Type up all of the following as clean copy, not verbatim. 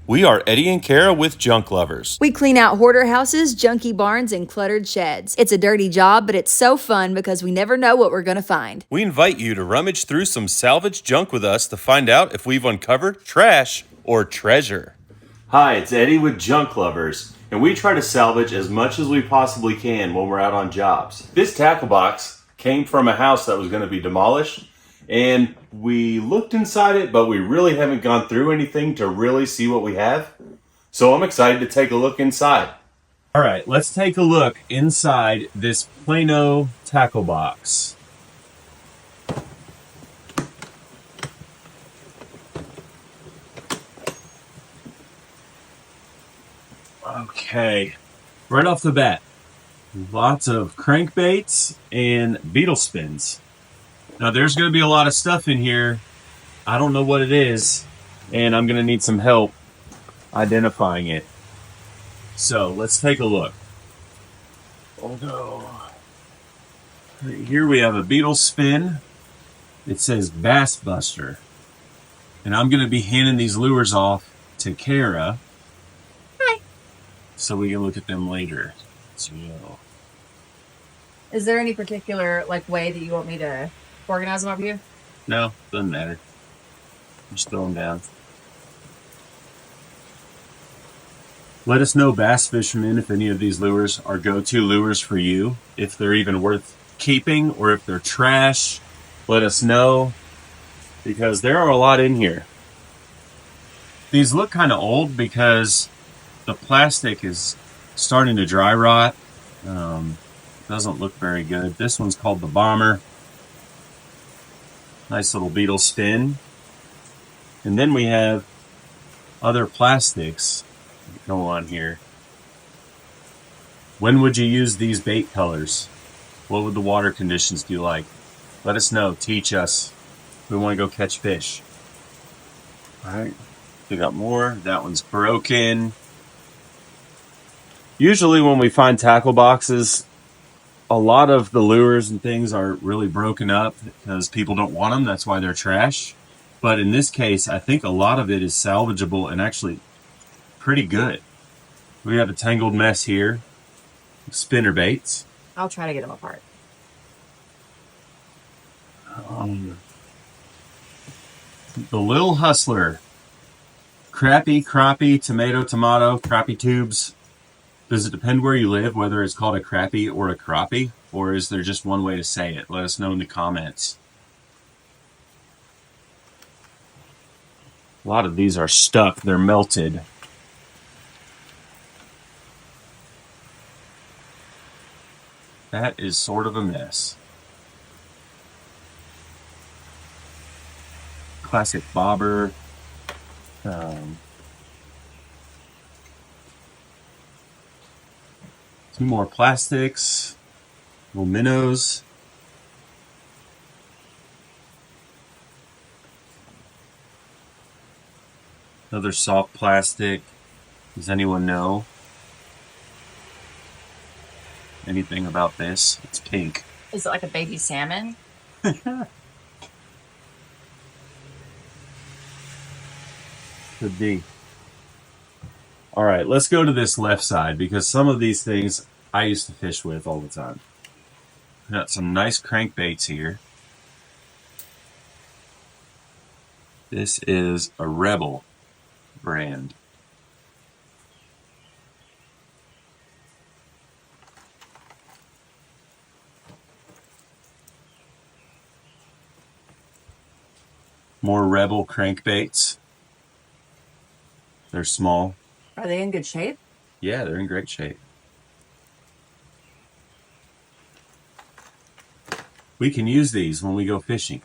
We are Eddie and Kara with Junk Lovers. We clean out hoarder houses, junky barns, and cluttered sheds. It's a dirty job, but it's so fun because we never know what we're going to find. We invite you to rummage through some salvaged junk with us to find out if we've uncovered trash or treasure. Hi, it's Eddie with Junk Lovers, and we try to salvage as much as we possibly can when we're out on jobs. This tackle box came from a house that was going to be demolished, and we looked inside it, but we really haven't gone through anything to really see what we have. So I'm excited to take a look inside. All right, let's take a look inside this Plano tackle box. Okay, right off the bat, lots of crankbaits and beetle spins. Now there's going to be a lot of stuff in here. I don't know what it is, and I'm going to need some help identifying it. So let's take a look. Although, here we have a beetle spin. It says Bass Buster. And I'm going to be handing these lures off to Kara. Hi. So we can look at them later. So, Is there any particular way that you want me to organize them over here? no, doesn't matter. Just throw them down. Let us know, bass fishermen, if any of these lures are go-to lures for you, if they're even worth keeping or if they're trash. Let us know, because there are a lot in here. These look kind of old because the plastic is starting to dry rot. Doesn't look very good. This one's called the Bomber. Nice little beetle spin. And then we have other plastics that go on here. When would you use these bait colors? What would the water conditions be like? Let us know. Teach us. We want to go catch fish. Alright. We got more. That one's broken. Usually when we find tackle boxes, a lot of the lures and things are really broken up because people don't want them. That's why they're trash. But in this case, I think a lot of it is salvageable and actually pretty good. We have a tangled mess here. Spinner baits. I'll try to get them apart. The Little Hustler. Crappie, crappie, tomato, tomato, crappie tubes. Does it depend where you live, whether it's called a crappie or a crappie? Or is there just one way to say it? Let us know in the comments. A lot of these are stuck. They're melted. That is sort of a mess. Classic bobber. Two more plastics. Little minnows. Another soft plastic. Does anyone know anything about this? It's pink. Is it like a baby salmon? Could be. All right, let's go to this left side because some of these things I used to fish with all the time. Got some nice crankbaits here. This is a Rebel brand. More Rebel crankbaits. They're small. Are they in good shape? Yeah, they're in great shape. We can use these when we go fishing.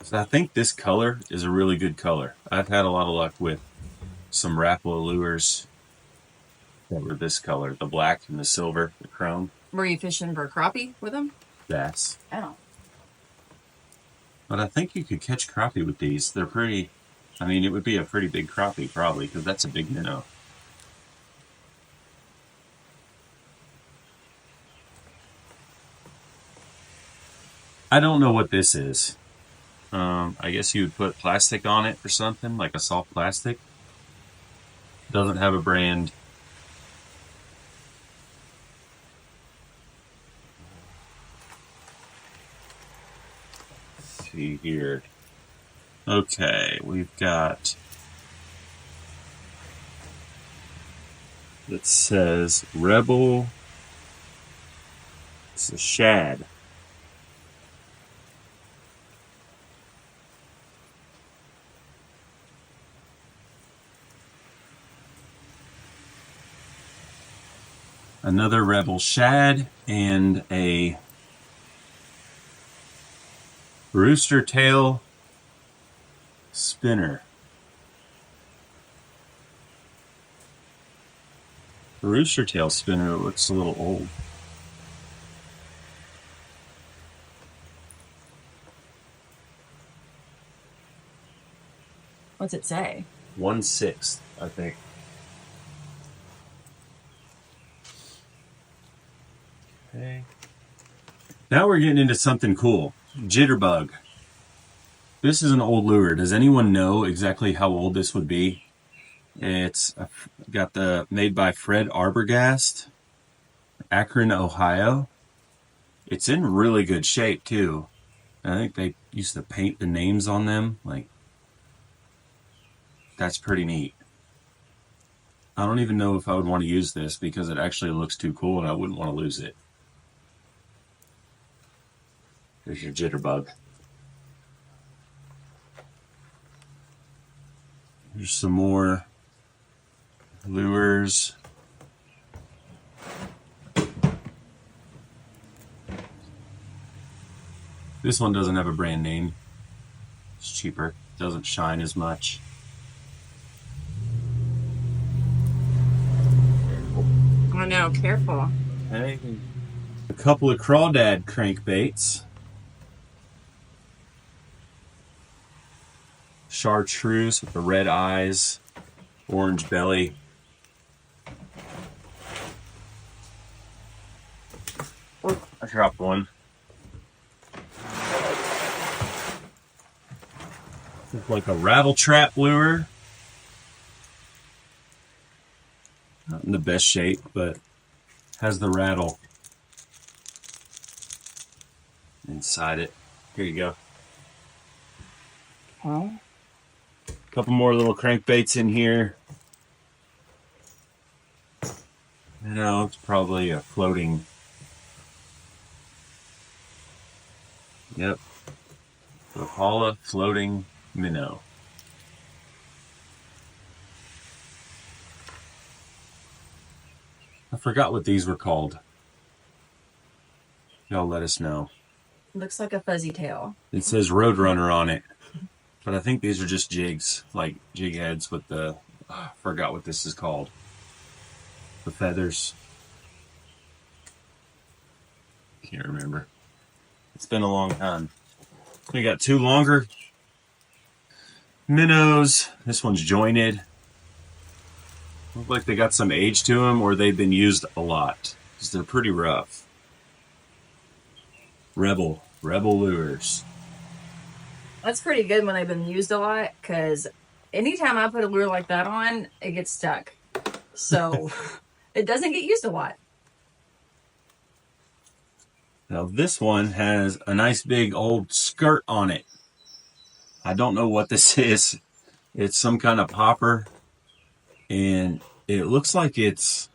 So I think this color is a really good color. I've had a lot of luck with some Rapala lures that were this color, the black and the silver, the chrome. Were you fishing for crappie with them? Bass. Oh. But I think you could catch crappie with these. They're pretty, I mean, it would be a pretty big crappie probably because that's a big minnow. I don't know what this is. I guess you would put plastic on it or something, like a soft plastic. Doesn't have a brand. Let's see here. Okay, we've got, it says Rebel. It's a shad. Another Rebel shad and a rooster tail spinner. The rooster tail spinner looks a little old. What's it say? 1/6, I think. Okay. Now we're getting into something cool. Jitterbug. This is an old lure. Does anyone know exactly how old this would be? It's got the made by Fred Arbogast, Akron, Ohio. It's in really good shape too. I think they used to paint the names on them. Like, that's pretty neat. I don't even know if I would want to use this because it actually looks too cool and I wouldn't want to lose it. There's your jitterbug. There's some more lures. This one doesn't have a brand name. It's cheaper. Doesn't shine as much. Oh no, careful. Okay. A couple of crawdad crankbaits. Chartreuse with the red eyes, orange belly. Oh, I dropped one. Looks like a rattle trap lure. Not in the best shape, but has the rattle inside it. Here you go. Well, Couple more little crankbaits in here. You know, it's probably a floating. Yep. Rapala floating minnow. I forgot what these were called. Y'all let us know. looks like a fuzzy tail. It says Roadrunner on it. But I think these are just jigs, like jig heads with the, I forgot what this is called. The feathers. Can't remember. It's been a long time. We got two longer minnows. This one's jointed. Look like they got some age to them or they've been used a lot because they're pretty rough. Rebel lures. That's pretty good when they've been used a lot, because anytime I put a lure like that on, it gets stuck. So it doesn't get used a lot. Now this one has a nice big old skirt on it. I don't know what this is. It's some kind of popper. And it looks like it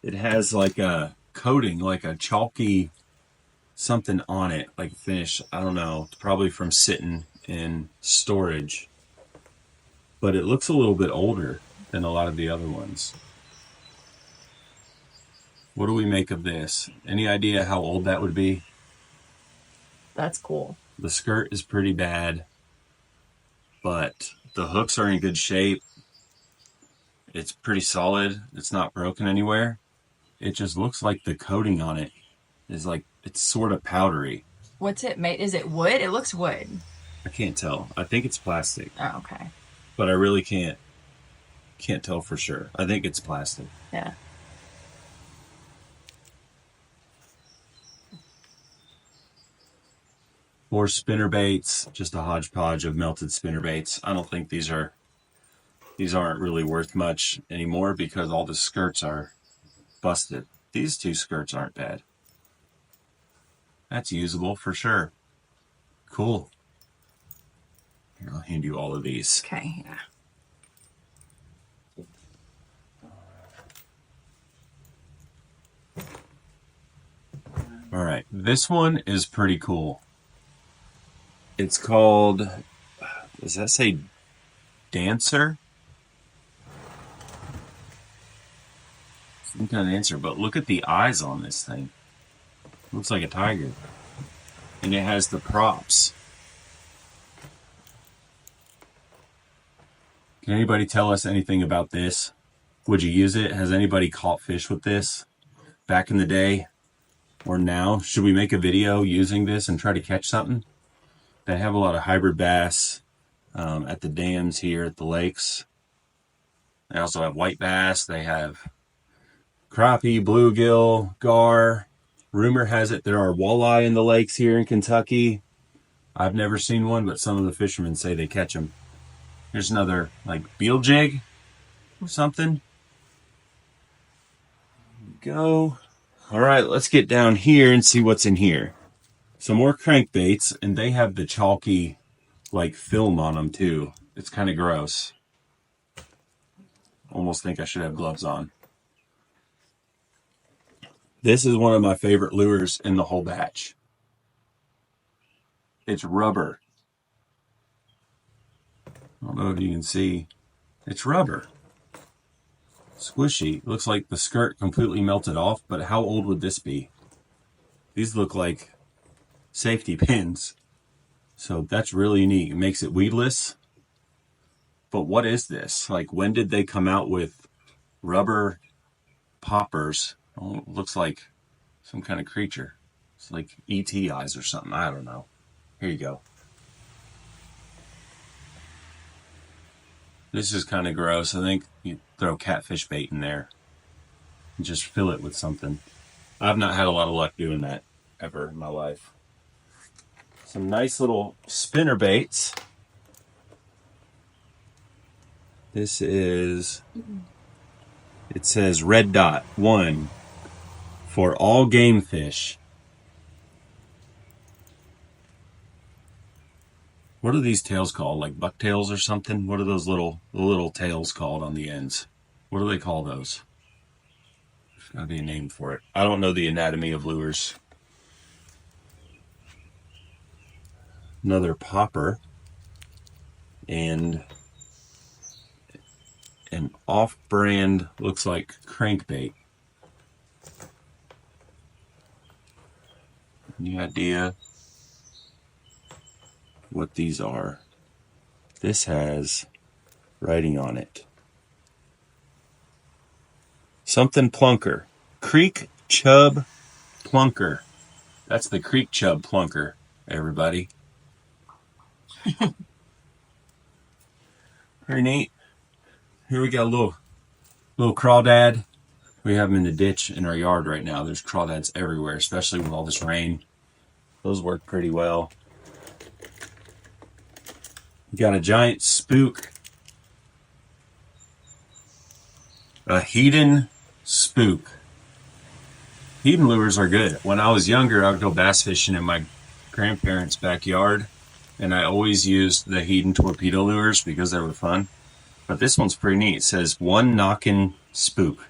has like a coating, like a chalky something on it, like finish. I don't know. It's probably from sitting in storage. But it looks a little bit older than a lot of the other ones. What do we make of this? Any idea how old that would be? That's cool. The skirt is pretty bad, but the hooks are in good shape. It's pretty solid. It's not broken anywhere. It just looks like the coating on it is like, it's sort of powdery. What's it made? Is it wood? It looks wood. I can't tell. I think it's plastic. Oh, okay. But I really can't tell for sure. I think it's plastic. Yeah. 4 spinner baits, just a hodgepodge of melted spinner baits. I don't think these aren't really worth much anymore because all the skirts are busted. These 2 skirts aren't bad. That's usable for sure. Cool. Here, I'll hand you all of these. Okay, yeah. All right, this one is pretty cool. It's called, does that say Dancer? Some kind of dancer, but look at the eyes on this thing. Looks like a tiger. And it has the props. Can anybody tell us anything about this? Would you use it? Has anybody caught fish with this back in the day or now? Should we make a video using this and try to catch something? They have a lot of hybrid bass at the dams here at the lakes. They also have white bass. They have crappie, bluegill, gar. Rumor has it there are walleye in the lakes here in Kentucky. I've never seen one, but some of the fishermen say they catch them. Here's another like beal jig or something. Go. All right, let's get down here and see what's in here. Some more crankbaits, and they have the chalky like film on them too. It's kind of gross. Almost think I should have gloves on. This is one of my favorite lures in the whole batch. It's rubber. I don't know if you can see. It's rubber. Squishy. Looks like the skirt completely melted off, but how old would this be? These look like safety pins. So that's really neat. It makes it weedless. But what is this? Like, when did they come out with rubber poppers? Oh, it looks like some kind of creature. It's like ET eyes or something. I don't know. Here you go. This is kind of gross. I think you throw catfish bait in there and just fill it with something. I've not had a lot of luck doing that ever in my life. Some nice little spinner baits. This is, it says red dot 1 for all game fish. What are these tails called? Like bucktails or something? What are those little tails called on the ends? What do they call those? There's gotta be a name for it. I don't know the anatomy of lures. Another popper. And an off-brand, looks like crankbait. Any idea what these are? This has writing on it. Something plunker. Creek chub plunker. That's the creek chub plunker, everybody. Very neat. Here we got a little crawdad. We have them in the ditch in our yard right now. There's crawdads everywhere, especially with all this rain. Those work pretty well. We got a giant spook. A Hedon spook. Hedon lures are good. When I was younger, I would go bass fishing in my grandparents' backyard, and I always used the Hedon torpedo lures because they were fun. But this one's pretty neat. It says 1 knockin' spook.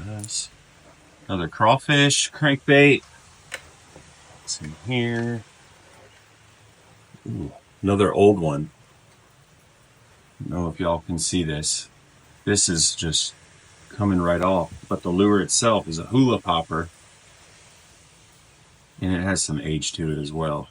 Nice. Another crawfish crankbait. What's in here? Ooh, another old one. I don't know if y'all can see this. This is just coming right off, but the lure itself is a hula popper, and it has some age to it as well.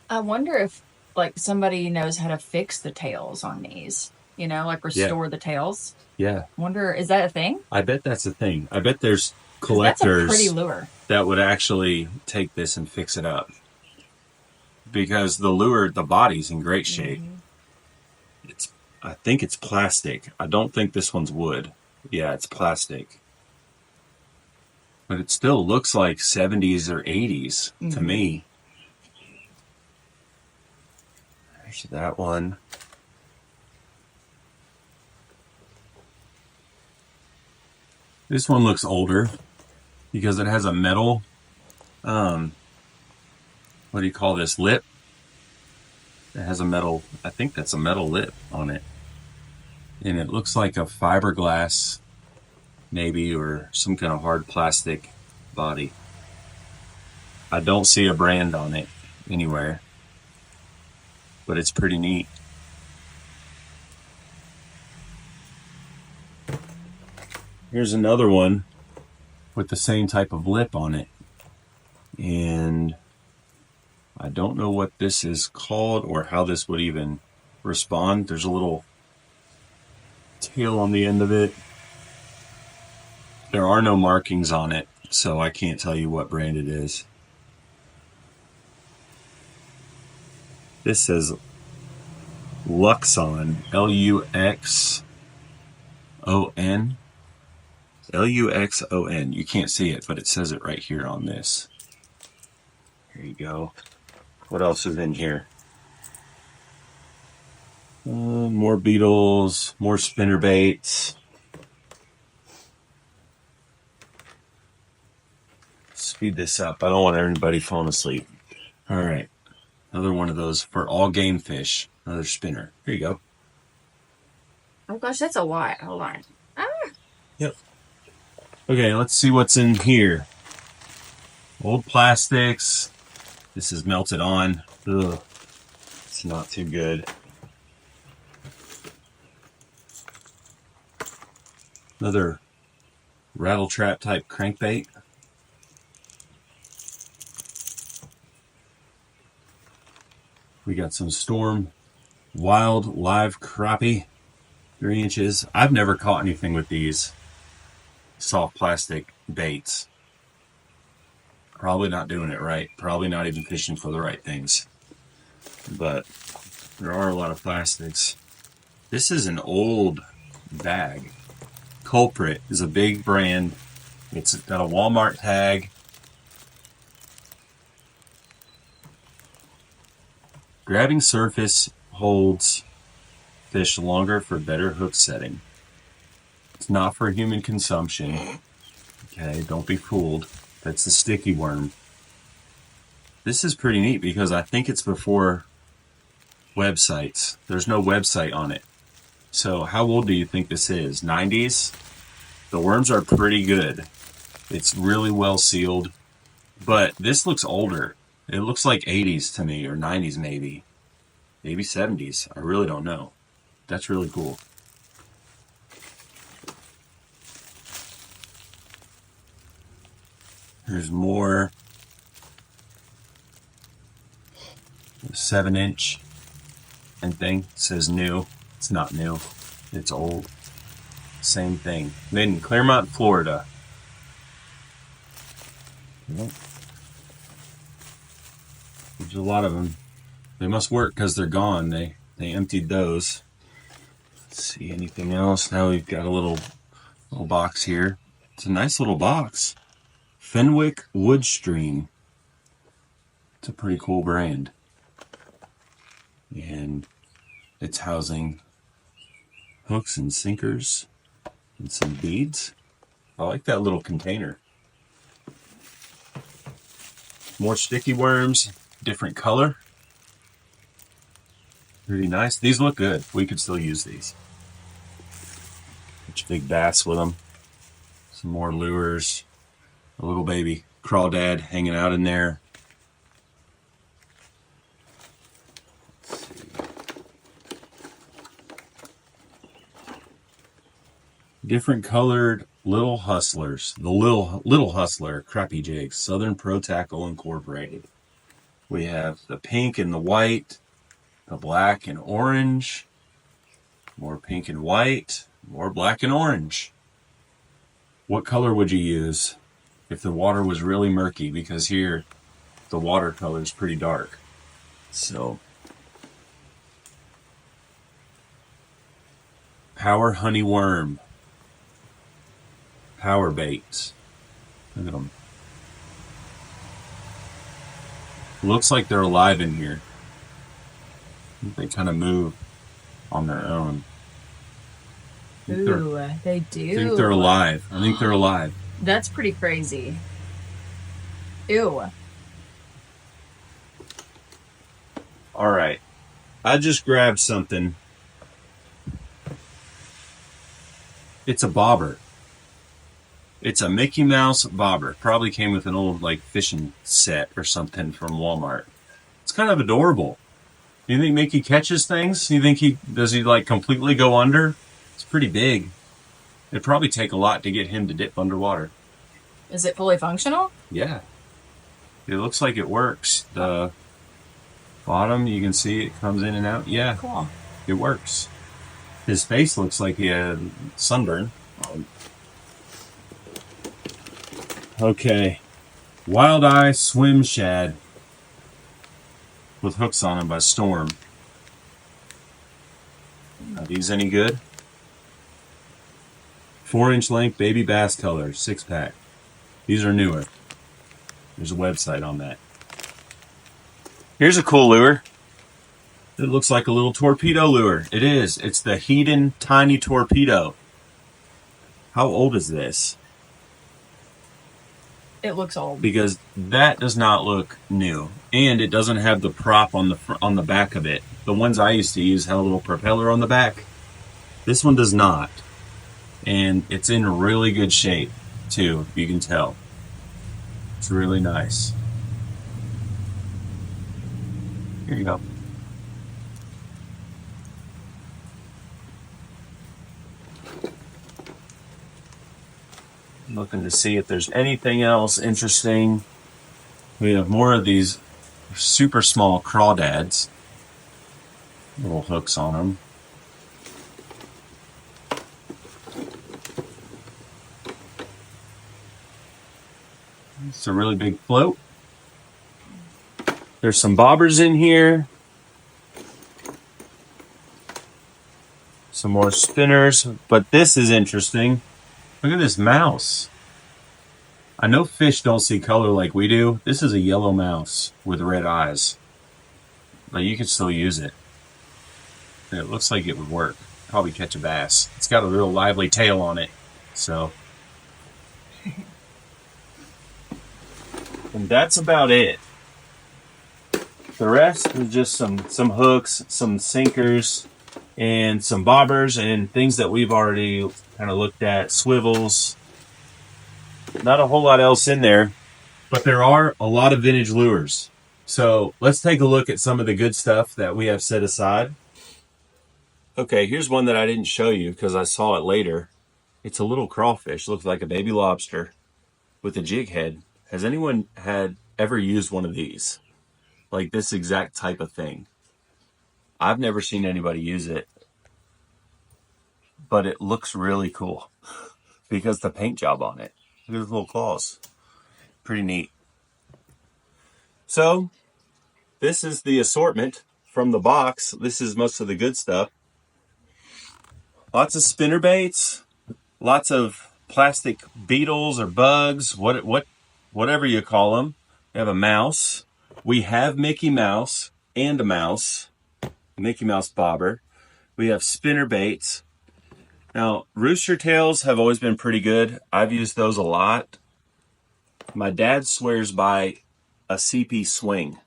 I wonder if like somebody knows how to fix the tails on these, you know, like restore the tails. Yeah. Wonder, is that a thing? I bet that's a thing. I bet there's 'Cause collectors that's a pretty lure that would actually take this and fix it up, because the lure, the body's in great shape. I think it's plastic. I don't think this one's wood. Yeah, it's plastic. But it still looks like 70s or 80s to me. There's that one. This one looks older because it has a metal, what do you call this, lip? It has a metal, I think that's a metal lip on it. And it looks like a fiberglass, maybe, or some kind of hard plastic body. I don't see a brand on it anywhere, but it's pretty neat. Here's another one with the same type of lip on it. And I don't know what this is called or how this would even respond. There's a little tail on the end of it. There are no markings on it, so I can't tell you what brand it is. This says Luxon, Luxon. Luxon. You can't see it, but it says it right here on this. Here you go. What else is in here? More beetles, more spinner baits. Speed this up. I don't want everybody falling asleep. All right. Another one of those for all game fish. Another spinner. Here you go. Oh gosh, that's a lot. Hold on. Ah. Yep. Okay, let's see what's in here. Old plastics. This is melted on. Ugh. It's not too good. Another rattle trap type crankbait. We got some Storm Wild Live Crappie, 3 inches. I've never caught anything with these soft plastic baits. Probably not doing it right. Probably not even fishing for the right things. But there are a lot of plastics. This is an old bag. Culprit is a big brand. It's got a Walmart tag. Grabbing surface holds fish longer for better hook setting. It's not for human consumption. Okay, don't be fooled. That's the sticky worm. This is pretty neat because I think it's before websites. There's no website on it. So how old do you think this is? 90s? The worms are pretty good. It's really well sealed. But this looks older. It looks like 80s to me, or 90s maybe. Maybe 70s. I really don't know. That's really cool. There's more. 7-inch and thing. It says new. It's not new. It's old. Same thing. Made in Claremont, Florida. Yep. There's a lot of them. They must work because they're gone. They emptied those. Let's see anything else. Now we've got a little box here. It's a nice little box. Fenwick Woodstream. It's a pretty cool brand. And it's housing hooks and sinkers and some beads. I like that little container. More sticky worms, different color. Pretty nice. These look good. We could still use these. Such a big bass with them. Some more lures. A little baby crawdad hanging out in there. Different colored little hustlers. The little hustler crappie jigs. Southern Pro Tackle Incorporated. We have the pink and the white, the black and orange, more pink and white, more black and orange. What color would you use if the water was really murky? Because here the watercolor is pretty dark. So Power honey worm. Power baits. Look at them. Looks like they're alive in here. They kind of move on their own. Ooh, they do. I think they're alive. I think they're alive. That's pretty crazy. Ew. All right. I just grabbed something. It's a bobber. It's a Mickey Mouse bobber. Probably came with an old like fishing set or something from Walmart. It's kind of adorable. You think Mickey catches things? You think does he like completely go under? It's pretty big. It'd probably take a lot to get him to dip underwater. Is it fully functional? Yeah. It looks like it works. The bottom, you can see it comes in and out. Yeah. Cool. It works. His face looks like he had sunburn. Okay. Wild Eye Swim Shad with hooks on them by Storm. Are these any good? 4-inch length baby bass color, 6-pack. These are newer. There's a website on that. Here's a cool lure. It looks like a little torpedo lure. It is. It's the Hedon Tiny Torpedo. How old is this? It looks old. Because that does not look new, and it doesn't have the prop on the back of it. The ones I used to use had a little propeller on the back. This one does not, and it's in really good shape too. You can tell. It's really nice. Here you go. Looking to see if there's anything else interesting. We have more of these super small crawdads. Little hooks on them. It's a really big float. There's some bobbers in here. Some more spinners, but this is interesting. Look at this mouse. I know fish don't see color like we do. This is a yellow mouse with red eyes. But you can still use it. And it looks like it would work. Probably catch a bass. It's got a real lively tail on it. So. And that's about it. The rest is just some hooks, some sinkers, and some bobbers and things that we've already kind of looked at, swivels. Not a whole lot else in there, but there are a lot of vintage lures. So let's take a look at some of the good stuff that we have set aside. Okay, here's one that I didn't show you because I saw it later. It's a little crawfish, looks like a baby lobster with a jig head. Has anyone ever used one of these? Like this exact type of thing? I've never seen anybody use it, but it looks really cool because the paint job on it. Look at those little claws. Pretty neat. So this is the assortment from the box. This is most of the good stuff. Lots of spinner baits, lots of plastic beetles or bugs, whatever you call them. We have a mouse. We have Mickey Mouse and a mouse. Mickey Mouse bobber. We have spinner baits. Now, rooster tails have always been pretty good. I've used those a lot. My dad swears by a CP swing.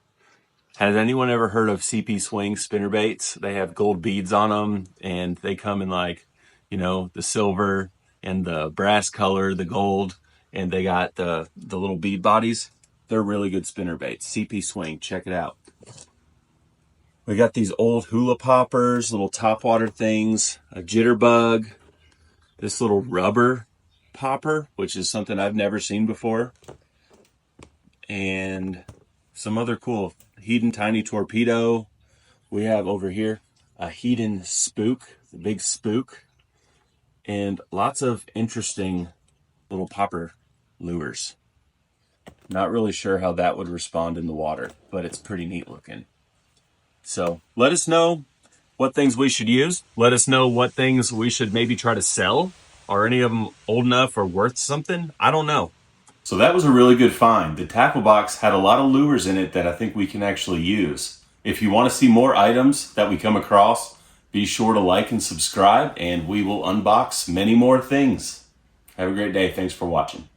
Has anyone ever heard of CP swing spinner baits? They have gold beads on them, and they come in like, the silver and the brass color, the gold, and they got the little bead bodies. They're really good spinner baits. CP swing, check it out. We got these old hula poppers, little topwater things, a jitterbug, this little rubber popper, which is something I've never seen before, and some other cool Hedon Tiny Torpedo. We have over here a Hedon Spook, the big spook, and lots of interesting little popper lures. Not really sure how that would respond in the water, but it's pretty neat looking. So let us know what things we should use. Let us know what things we should maybe try to sell. Are any of them old enough or worth something? I don't know. So that was a really good find. The tackle box had a lot of lures in it that I think we can actually use. If you want to see more items that we come across, be sure to like and subscribe, and we will unbox many more things. Have a great day. Thanks for watching.